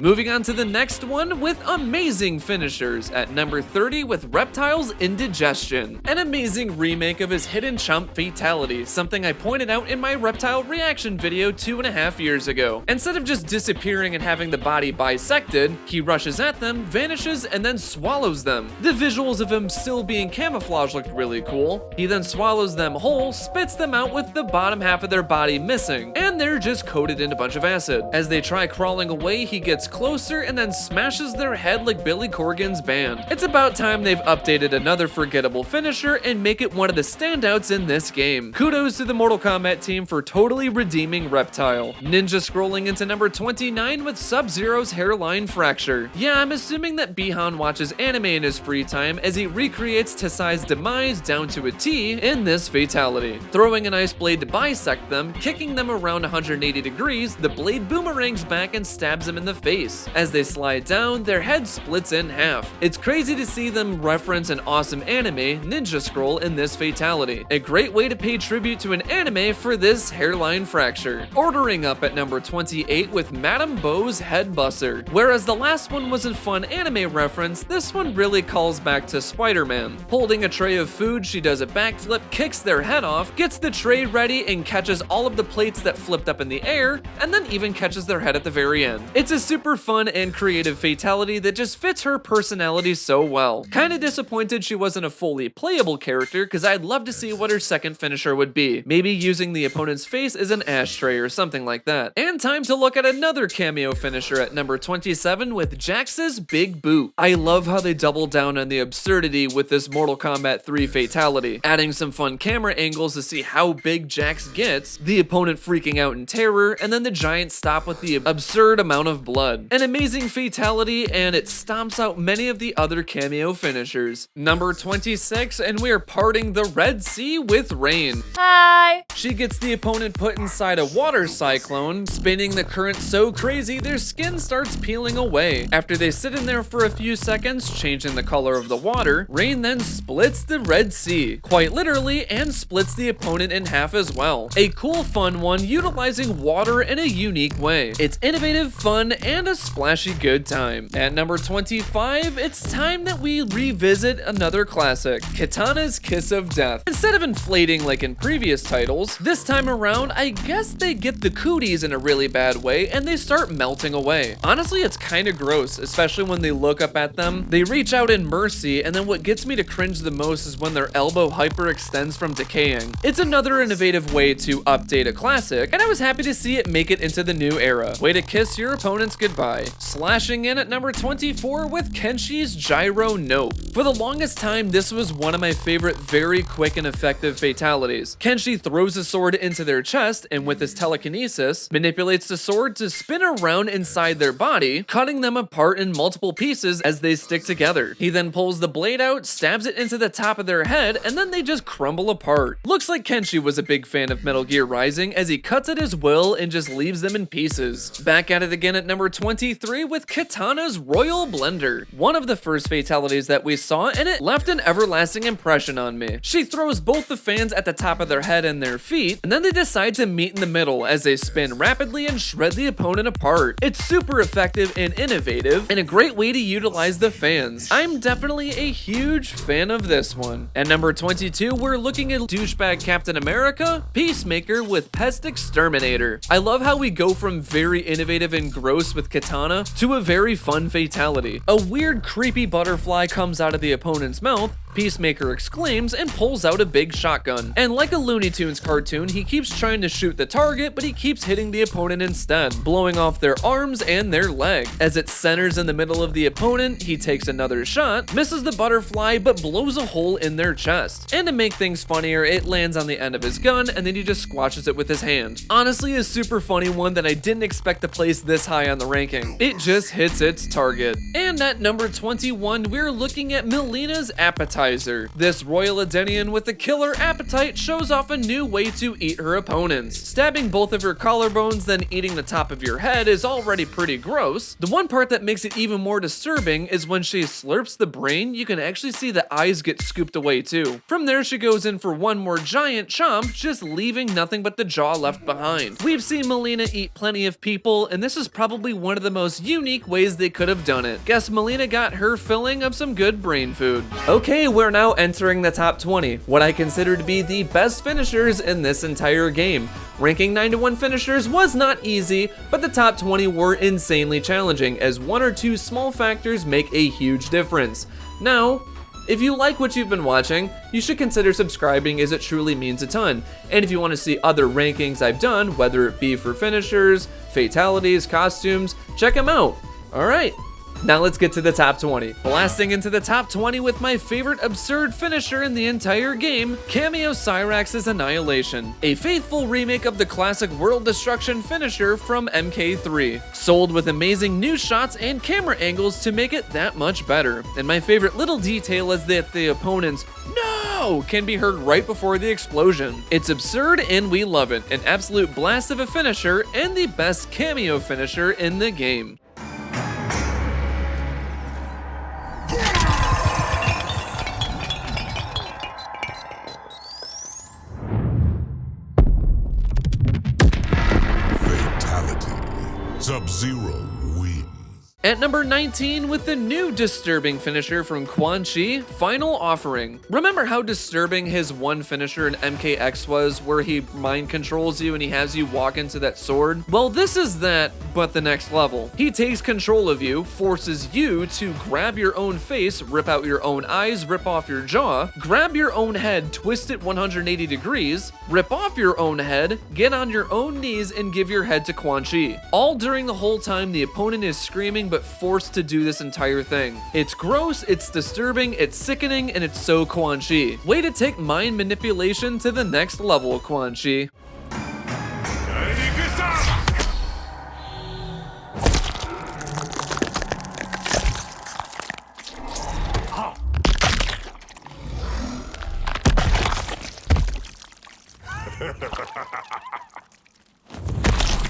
Moving on to the next one with amazing finishers at number 30 with Reptile's Indigestion, an amazing remake of his Hidden Chump fatality, something I pointed out in my Reptile reaction video 2.5 years ago. Instead of just disappearing and having the body bisected, he rushes at them, vanishes, and then swallows them. The visuals of him still being camouflaged looked really cool. He then swallows them whole, spits them out with the bottom half of their body missing, and they're just coated in a bunch of acid. As they try crawling away, he gets closer and then smashes their head like Billy Corgan's band. It's about time they've updated another forgettable finisher and make it one of the standouts in this game. Kudos to the Mortal Kombat team for totally redeeming Reptile. Ninja scrolling into number 29 with Sub-Zero's hairline fracture. Yeah, I'm assuming that Bihan watches anime in his free time as he recreates Tesai's demise down to a T in this fatality. Throwing an ice blade to bisect them, kicking them around 180 degrees, the blade boomerangs back and stabs them in the face. As they slide down, their head splits in half. It's crazy to see them reference an awesome anime, Ninja Scroll, in this fatality. A great way to pay tribute to an anime for this hairline fracture. Ordering up at number 28 with Madame Bo's Headbuster. Whereas the last one was a fun anime reference, this one really calls back to Spider-Man. Holding a tray of food, she does a backflip, kicks their head off, gets the tray ready, and catches all of the plates that flipped up in the air, and then even catches their head at the very end. It's a super fun and creative fatality that just fits her personality so well. Kinda disappointed she wasn't a fully playable character, because I'd love to see what her second finisher would be. Maybe using the opponent's face as an ashtray or something like that. And time to look at another cameo finisher at number 27 with Jax's Big Boot. I love how they double down on the absurdity with this Mortal Kombat 3 fatality, adding some fun camera angles to see how big Jax gets, the opponent freaking out in terror, and then the giant stop with the absurd amount of blood. An amazing fatality, and it stomps out many of the other cameo finishers. Number 26, and we are parting the Red Sea with Rain. Hi! She gets the opponent put inside a water cyclone, spinning the current so crazy their skin starts peeling away. After they sit in there for a few seconds, changing the color of the water, Rain then splits the Red Sea, quite literally, and splits the opponent in half as well. A cool, fun one utilizing water in a unique way. It's innovative, fun, and a splashy good time. At number 25, it's time that we revisit another classic, Kitana's Kiss of Death. Instead of inflating like in previous titles, this time around, I guess they get the cooties in a really bad way and they start melting away. Honestly, it's kinda gross, especially when they look up at them. They reach out in mercy, and then what gets me to cringe the most is when their elbow hyperextends from decaying. It's another innovative way to update a classic, and I was happy to see it make it into the new era. Way to kiss your opponents goodbye. Slashing in at number 24 with Kenshi's Gyro Nope. For the longest time, this was one of my favorite very quick and effective fatalities. Kenshi throws a sword into their chest, and with his telekinesis, manipulates the sword to spin around inside their body, cutting them apart in multiple pieces as they stick together. He then pulls the blade out, stabs it into the top of their head, and then they just crumble apart. Looks like Kenshi was a big fan of Metal Gear Rising as he cuts at his will and just leaves them in pieces. Back at it again at number 23 with Kitana's Royal Blender. One of the first fatalities that we saw, and it left an everlasting impression on me. She throws both the fans at the top of their head and their feet, and then they decide to meet in the middle as they spin rapidly and shred the opponent apart. It's super effective and innovative, and a great way to utilize the fans. I'm definitely a huge fan of this one. At number 22, we're looking at douchebag Captain America, Peacemaker with Pest Exterminator. I love how we go from very innovative and gross with katana to a very fun fatality. A weird creepy butterfly comes out of the opponent's mouth, Peacemaker exclaims and pulls out a big shotgun. And like a Looney Tunes cartoon, he keeps trying to shoot the target, but he keeps hitting the opponent instead, blowing off their arms and their leg. As it centers in the middle of the opponent, he takes another shot, misses the butterfly, but blows a hole in their chest. And to make things funnier, it lands on the end of his gun, and then he just squashes it with his hand. Honestly, a super funny one that I didn't expect to place this high on the ranking. It just hits its target. And at number 21, we're looking at Melina's Appetizer. This royal Edenian with a killer appetite shows off a new way to eat her opponents. Stabbing both of your collarbones, then eating the top of your head is already pretty gross. The one part that makes it even more disturbing is when she slurps the brain, you can actually see the eyes get scooped away too. From there, she goes in for one more giant chomp, just leaving nothing but the jaw left behind. We've seen Melina eat plenty of people, and this is probably one of the most unique ways they could have done it. Guess Melina got her filling of some good brain food. Okay, we're now entering the top 20, what I consider to be the best finishers in this entire game. Ranking 9 to 1 finishers was not easy, but the top 20 were insanely challenging, as one or two small factors make a huge difference. Now, if you like what you've been watching, you should consider subscribing, as it truly means a ton. And if you want to see other rankings I've done, whether it be for finishers, fatalities, costumes, check them out. Alright. Now let's get to the top 20. Blasting into the top 20 with my favorite absurd finisher in the entire game, Kameo Cyrax's Annihilation, a faithful remake of the classic World Destruction finisher from MK3, sold with amazing new shots and camera angles to make it that much better. And my favorite little detail is that the opponent's "No!" can be heard right before the explosion. It's absurd and we love it, an absolute blast of a finisher and the best cameo finisher in the game. Sub-Zero wins. At number 19, with the new disturbing finisher from Quan Chi, Final Offering. Remember how disturbing his one finisher in MKX was, where he mind controls you and he has you walk into that sword? Well, this is that, but the next level. He takes control of you, forces you to grab your own face, rip out your own eyes, rip off your jaw, grab your own head, twist it 180 degrees, rip off your own head, get on your own knees, and give your head to Quan Chi. All during the whole time the opponent is screaming but forced to do this entire thing. It's gross, it's disturbing, it's sickening, and it's so Quan Chi. Way to take mind manipulation to the next level, Quan Chi.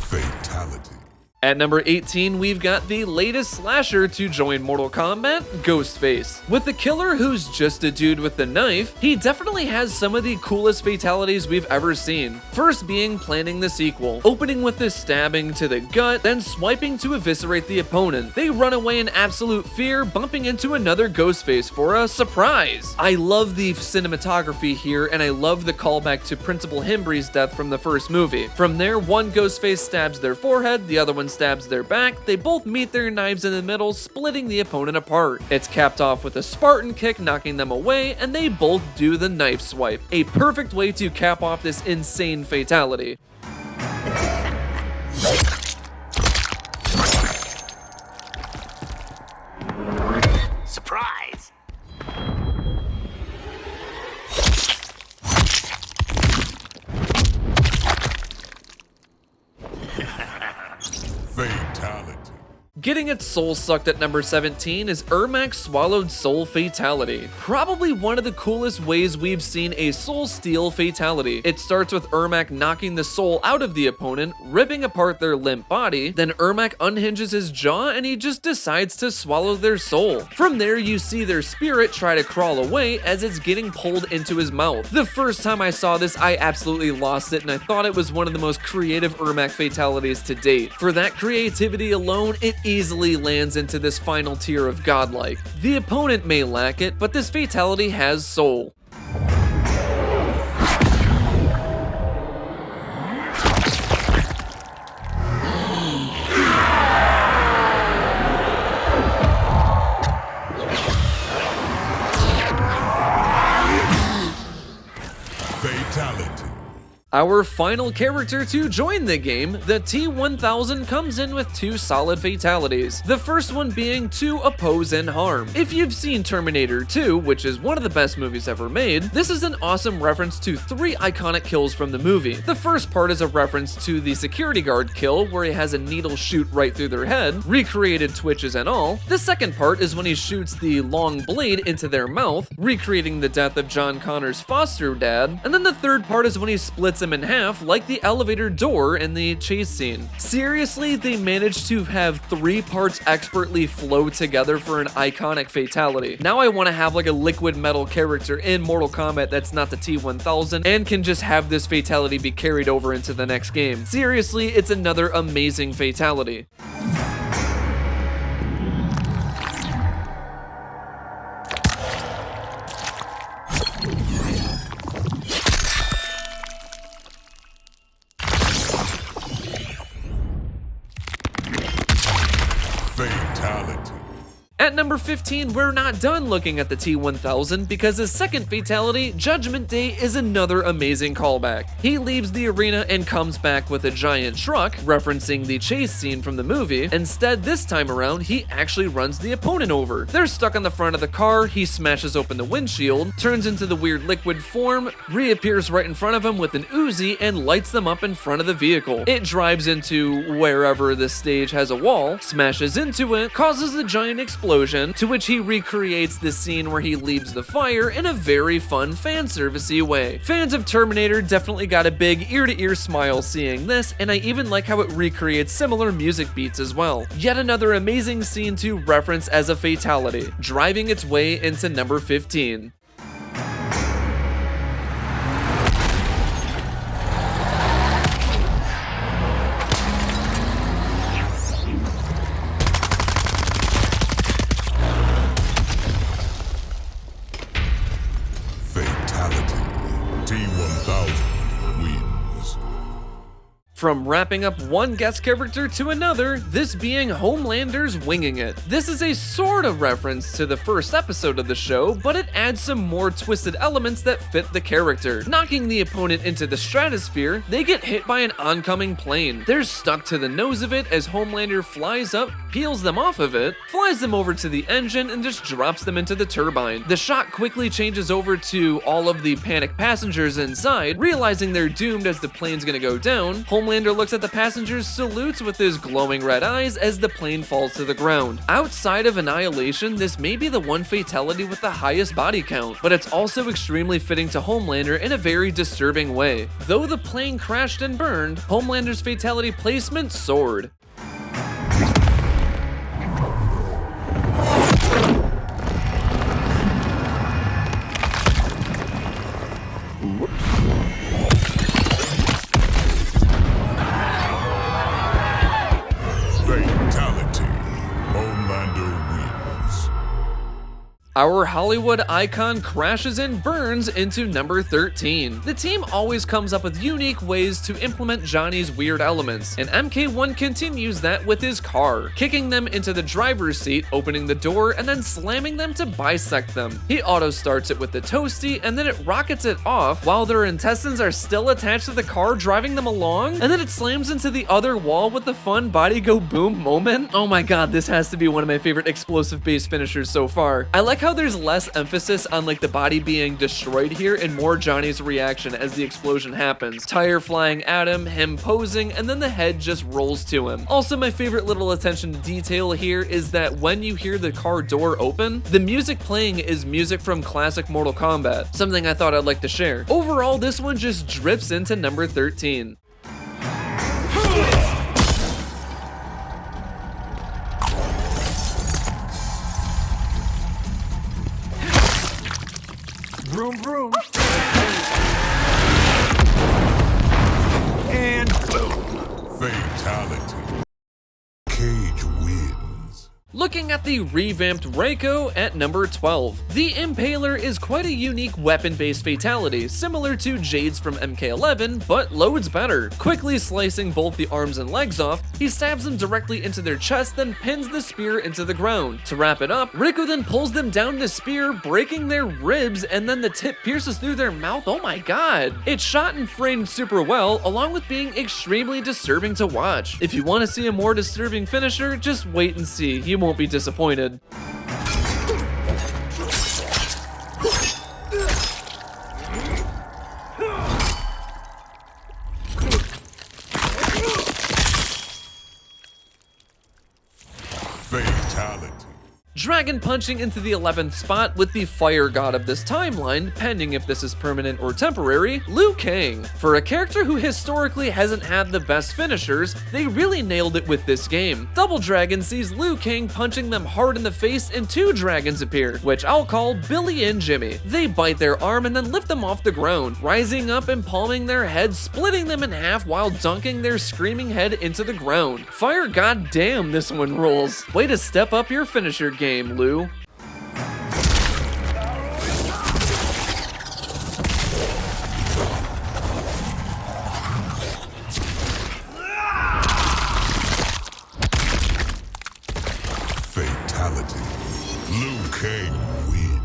Fatality. At number 18, we've got the latest slasher to join Mortal Kombat, Ghostface. With the killer who's just a dude with a knife, he definitely has some of the coolest fatalities we've ever seen. First being planning the sequel, opening with this stabbing to the gut, then swiping to eviscerate the opponent. They run away in absolute fear, bumping into another Ghostface for a surprise. I love the cinematography here, and I love the callback to Principal Himbree's death from the first movie. From there, one Ghostface stabs their forehead, the other one stabs their back, they both meet their knives in the middle, splitting the opponent apart. It's capped off with a Spartan kick, knocking them away, and they both do the knife swipe. A perfect way to cap off this insane fatality. Surprise! Fatality. Getting its soul sucked at number 17 is Ermac's Swallowed Soul Fatality. Probably one of the coolest ways we've seen a soul steal fatality. It starts with Ermac knocking the soul out of the opponent, ripping apart their limp body, then Ermac unhinges his jaw and he just decides to swallow their soul. From there you see their spirit try to crawl away as it's getting pulled into his mouth. The first time I saw this, I absolutely lost it and I thought it was one of the most creative Ermac fatalities to date. For that creativity alone, it easily lands into this final tier of godlike. The opponent may lack it, but this fatality has soul. Fatality. Our final character to join the game, the T-1000, comes in with two solid fatalities. The first one being to oppose and harm. If you've seen Terminator 2, which is one of the best movies ever made, this is an awesome reference to three iconic kills from the movie. The first part is a reference to the security guard kill, where he has a needle shoot right through their head, recreated twitches and all. The second part is when he shoots the long blade into their mouth, recreating the death of John Connor's foster dad. And then the third part is when he splits him in half like the elevator door in the chase scene. Seriously, they managed to have three parts expertly flow together for an iconic fatality. Now I want to have like a liquid metal character in Mortal Kombat that's not the T-1000 and can just have this fatality be carried over into the next game. Seriously, it's another amazing fatality. Fatality. At number 15, we're not done looking at the T-1000 because his second fatality, Judgment Day, is another amazing callback. He leaves the arena and comes back with a giant truck, referencing the chase scene from the movie. Instead, this time around, he actually runs the opponent over. They're stuck on the front of the car, he smashes open the windshield, turns into the weird liquid form, reappears right in front of him with an Uzi, and lights them up in front of the vehicle. It drives into wherever the stage has a wall, smashes into it, causes a giant explosion, to which he recreates the scene where he leaves the fire in a very fun fan servicey way. Fans of Terminator definitely got a big ear-to-ear smile seeing this, and I even like how it recreates similar music beats as well. Yet another amazing scene to reference as a fatality, driving its way into number 15. T-1000 wins. From wrapping up one guest character to another, this being Homelander's Winging It. This is a sort of reference to the first episode of the show, but it adds some more twisted elements that fit the character. Knocking the opponent into the stratosphere, they get hit by an oncoming plane. They're stuck to the nose of it as Homelander flies up, peels them off of it, flies them over to the engine, and just drops them into the turbine. The shot quickly changes over to all of the panicked passengers inside, realizing they're doomed as the plane's gonna go down. Homelander looks at the passengers, salutes with his glowing red eyes as the plane falls to the ground. Outside of Annihilation, this may be the one fatality with the highest body count, but it's also extremely fitting to Homelander in a very disturbing way. Though the plane crashed and burned, Homelander's fatality placement soared. Fatality. Homelander wins. Our Hollywood icon crashes and burns into number 13. The team always comes up with unique ways to implement Johnny's weird elements, and MK1 continues that with his car, kicking them into the driver's seat, opening the door, and then slamming them to bisect them. He auto starts it with the toasty, and then it rockets it off while their intestines are still attached to the car, driving them along, and then it slams into the other wall with the fun body go boom moment. Oh my god, this has to be one of my favorite explosive base finishers so far. I like how there's less emphasis on like the body being destroyed here and more Johnny's reaction as the explosion happens. Tire flying at him posing, and then the head just rolls to him. Also, my favorite little attention to detail here is that when you hear the car door open, the music playing is music from classic Mortal Kombat, something I thought I'd like to share. Overall, this one just drifts into number 13. Vroom, vroom. And boom. Fatality. Cage wins. Looking at the revamped Reiko at number 12. The Impaler is quite a unique weapon-based fatality, similar to Jade's from MK11, but loads better. Quickly slicing both the arms and legs off, he stabs them directly into their chest, then pins the spear into the ground. To wrap it up, Reiko then pulls them down the spear, breaking their ribs, and then the tip pierces through their mouth. Oh my god. It's shot and framed super well, along with being extremely disturbing to watch. If you want to see a more disturbing finisher, just wait and see. You won't be disappointed. Fatality. Dragon punching into the 11th spot with the fire god of this timeline, pending if this is permanent or temporary, Liu Kang. For a character who historically hasn't had the best finishers, they really nailed it with this game. Double Dragon sees Liu Kang punching them hard in the face and two dragons appear, which I'll call Billy and Jimmy. They bite their arm and then lift them off the ground, rising up and palming their head, splitting them in half while dunking their screaming head into the ground. Fire goddamn, this one rolls. Way to step up your finisher game, Lou. Fatality. Liu Kang wins.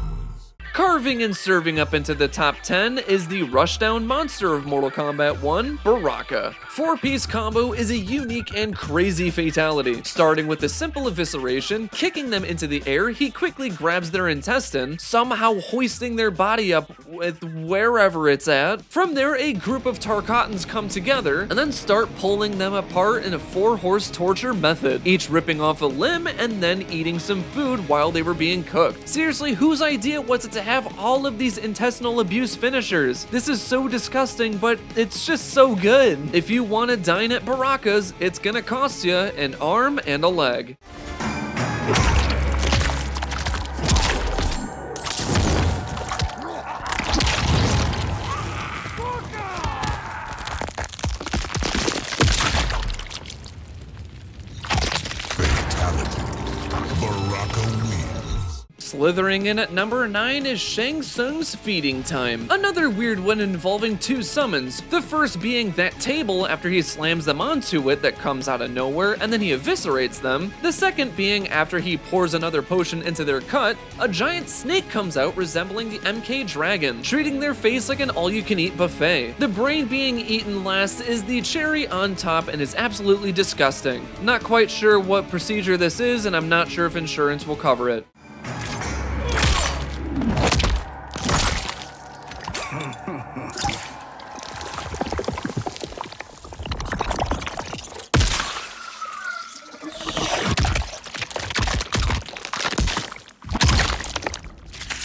Carving and serving up into the top 10 is the rushdown monster of Mortal Kombat 1, Baraka. 4-piece combo is a unique and crazy fatality. Starting with a simple evisceration, kicking them into the air, he quickly grabs their intestine, somehow hoisting their body up with wherever it's at. From there, a group of Tarkatans come together and then start pulling them apart in a 4-horse torture method, each ripping off a limb and then eating some food while they were being cooked. Seriously, whose idea was it to have all of these intestinal abuse finishers? This is so disgusting, but it's just so good. If you want to dine at Baraka's, it's gonna cost you an arm and a leg. Fatality. Baraka wins. Slithering in at number 9 is Shang Tsung's Feeding Time. Another weird one involving two summons. The first being that table after he slams them onto it that comes out of nowhere and then he eviscerates them. The second being after he pours another potion into their cut, a giant snake comes out resembling the MK Dragon, treating their face like an all-you-can-eat buffet. The brain being eaten last is the cherry on top and is absolutely disgusting. Not quite sure what procedure this is, and I'm not sure if insurance will cover it.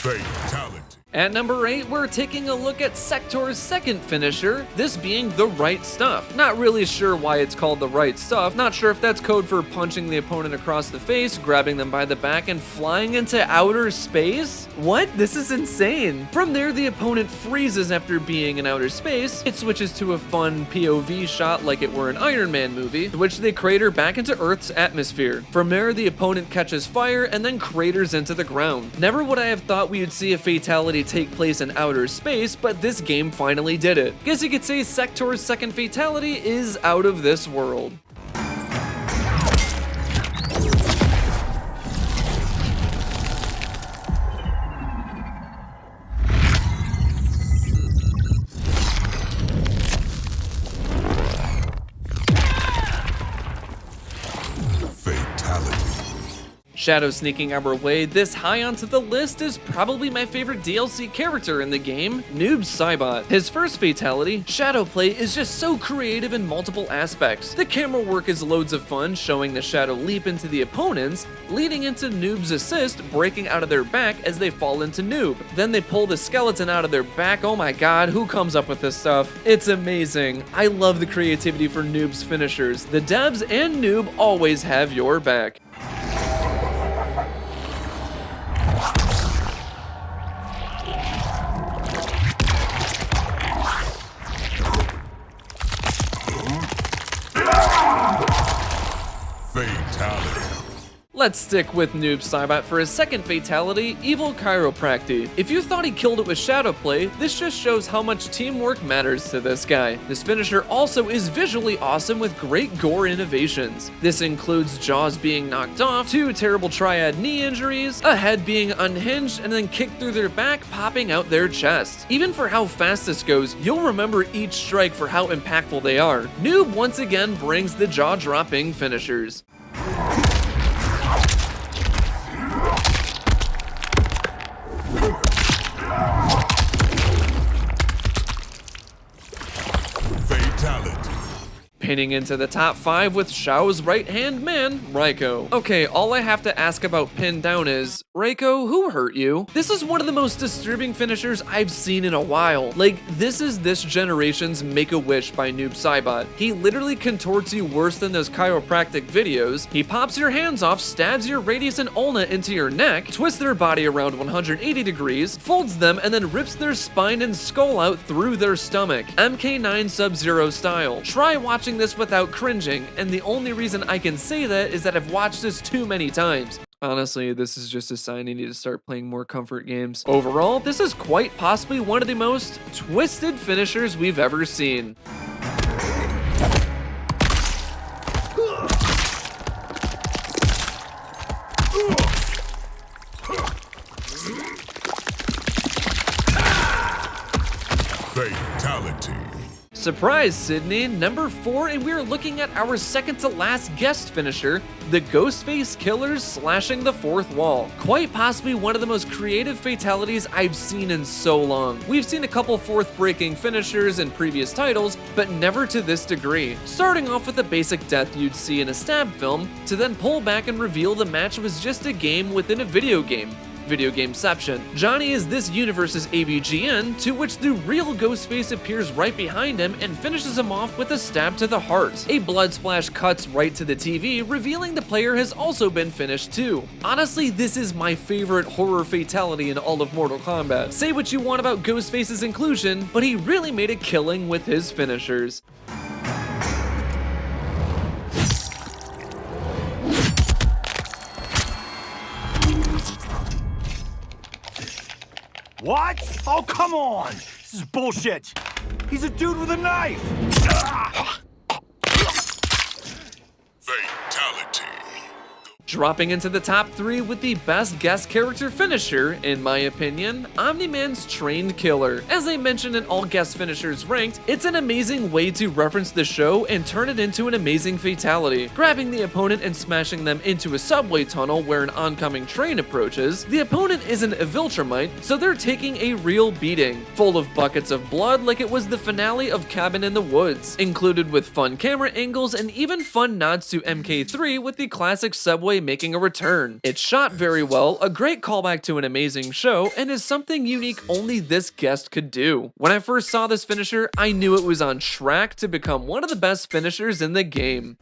Fatality. At number 8, we're taking a look at Sector's second finisher, this being the right stuff. Not really sure why it's called the right stuff, not sure if that's code for punching the opponent across the face, grabbing them by the back, and flying into outer space? What? This is insane. From there, the opponent freezes after being in outer space. It switches to a fun POV shot like it were an Iron Man movie, which they crater back into Earth's atmosphere. From there, the opponent catches fire and then craters into the ground. Never would I have thought we would see a fatality take place in outer space, but this game finally did it. Guess you could say Sector's second fatality is out of this world. Shadow sneaking our way this high onto the list is probably my favorite DLC character in the game, Noob Saibot. His first fatality, Shadow play, is just so creative in multiple aspects. The camera work is loads of fun, showing the Shadow leap into the opponents, leading into Noob's assist, breaking out of their back as they fall into Noob. Then they pull the skeleton out of their back. Oh my god, who comes up with this stuff? It's amazing. I love the creativity for Noob's finishers. The devs and Noob always have your back. Fatality. Let's stick with Noob Saibot for his second fatality, Evil Chiropractic. If you thought he killed it with Shadow play, this just shows how much teamwork matters to this guy. This finisher also is visually awesome with great gore innovations. This includes jaws being knocked off, 2 terrible triad knee injuries, a head being unhinged and then kicked through their back, popping out their chest. Even for how fast this goes, you'll remember each strike for how impactful they are. Noob once again brings the jaw-dropping finishers. Fatality. Pinning into the top 5 with Shao's right-hand man, Raiko. Okay, all I have to ask about Pin Down is, Raiko, who hurt you? This is one of the most disturbing finishers I've seen in a while. Like, this is this generation's Make-A-Wish by Noob Saibot. He literally contorts you worse than those chiropractic videos. He pops your hands off, stabs your radius and ulna into your neck, twists their body around 180 degrees, folds them, and then rips their spine and skull out through their stomach. MK9 Sub-Zero style. Try watching this without cringing, and the only reason I can say that is that I've watched this too many times. Honestly, this is just a sign I need to start playing more comfort games. Overall, this is quite possibly one of the most twisted finishers we've ever seen. Fatality. Surprise, Sydney, number 4, and we are looking at our second to last guest finisher, the Ghostface Killer's slashing the fourth wall. Quite possibly one of the most creative fatalities I've seen in so long. We've seen a couple fourth-breaking finishers in previous titles, but never to this degree. Starting off with the basic death you'd see in a stab film, to then pull back and reveal the match was just a game within a video game. Video gameception. Johnny is this universe's AVGN, to which the real Ghostface appears right behind him and finishes him off with a stab to the heart. A blood splash cuts right to the TV, revealing the player has also been finished too. Honestly, this is my favorite horror fatality in all of Mortal Kombat. Say what you want about Ghostface's inclusion, but he really made a killing with his finishers. What? Oh, come on! This is bullshit! He's a dude with a knife! Ah! Fatality. Dropping into the top 3 with the best guest character finisher, in my opinion, Omni-Man's Trained Killer. As I mentioned in all guest finishers ranked, it's an amazing way to reference the show and turn it into an amazing fatality. Grabbing the opponent and smashing them into a subway tunnel where an oncoming train approaches, the opponent isn't a Viltrumite, so they're taking a real beating, full of buckets of blood like it was the finale of Cabin in the Woods, included with fun camera angles and even fun nods to MK3 with the classic subway making a return. It's shot very well, a great callback to an amazing show, and is something unique only this guest could do. When I first saw this finisher, I knew it was on track to become one of the best finishers in the game.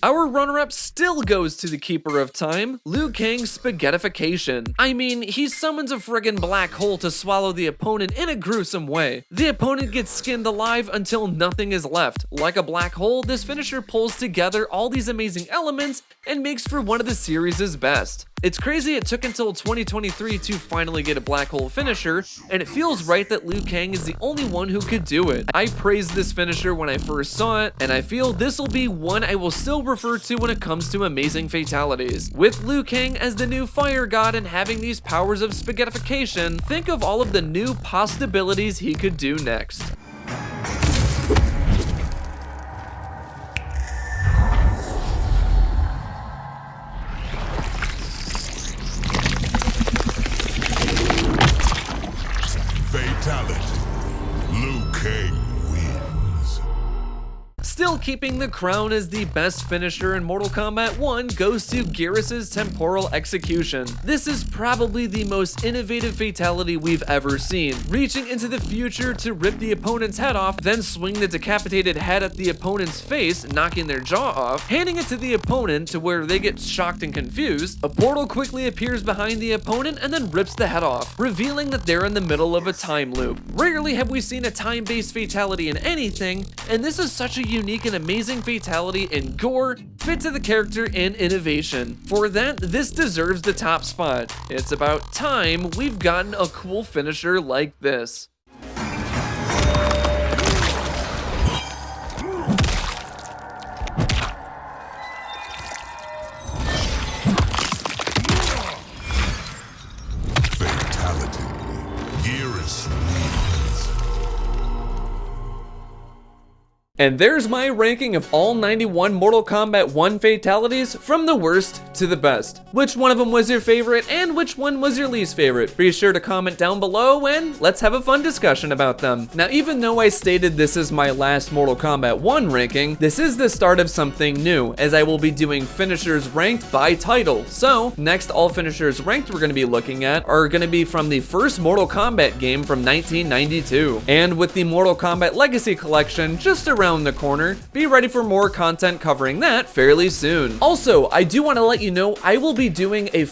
Our runner-up still goes to the Keeper of Time, Liu Kang's Spaghettification. I mean, he summons a friggin' black hole to swallow the opponent in a gruesome way. The opponent gets skinned alive until nothing is left. Like a black hole, this finisher pulls together all these amazing elements and makes for one of the series' best. It's crazy it took until 2023 to finally get a black hole finisher, and it feels right that Liu Kang is the only one who could do it. I praised this finisher when I first saw it, and I feel this will be one I will still refer to when it comes to amazing fatalities. With Liu Kang as the new fire god and having these powers of spaghettification, think of all of the new possibilities he could do next. Fatality. Liu Kang wins. Still keeping the crown as the best finisher in Mortal Kombat 1 goes to Geras' temporal execution. This is probably the most innovative fatality we've ever seen. Reaching into the future to rip the opponent's head off, then swing the decapitated head at the opponent's face, knocking their jaw off, handing it to the opponent to where they get shocked and confused. A portal quickly appears behind the opponent and then rips the head off, revealing that they're in the middle of a time loop. Rarely have we seen a time-based fatality in anything, and this is such a unique and amazing fatality in gore, fit to the character, and innovation. For that, this deserves the top spot. It's about time we've gotten a cool finisher like this. Fatality. Geras wins. And there's my ranking of all 91 Mortal Kombat 1 fatalities from the worst to the best. Which one of them was your favorite and which one was your least favorite? Be sure to comment down below and let's have a fun discussion about them. Now, even though I stated this is my last Mortal Kombat 1 ranking, this is the start of something new, as I will be doing finishers ranked by title. So next, all finishers ranked we're going to be looking at are going to be from the first Mortal Kombat game from 1992. And with the Mortal Kombat Legacy Collection just around the corner, be ready for more content covering that fairly soon. Also, I do want to let you know I will be doing a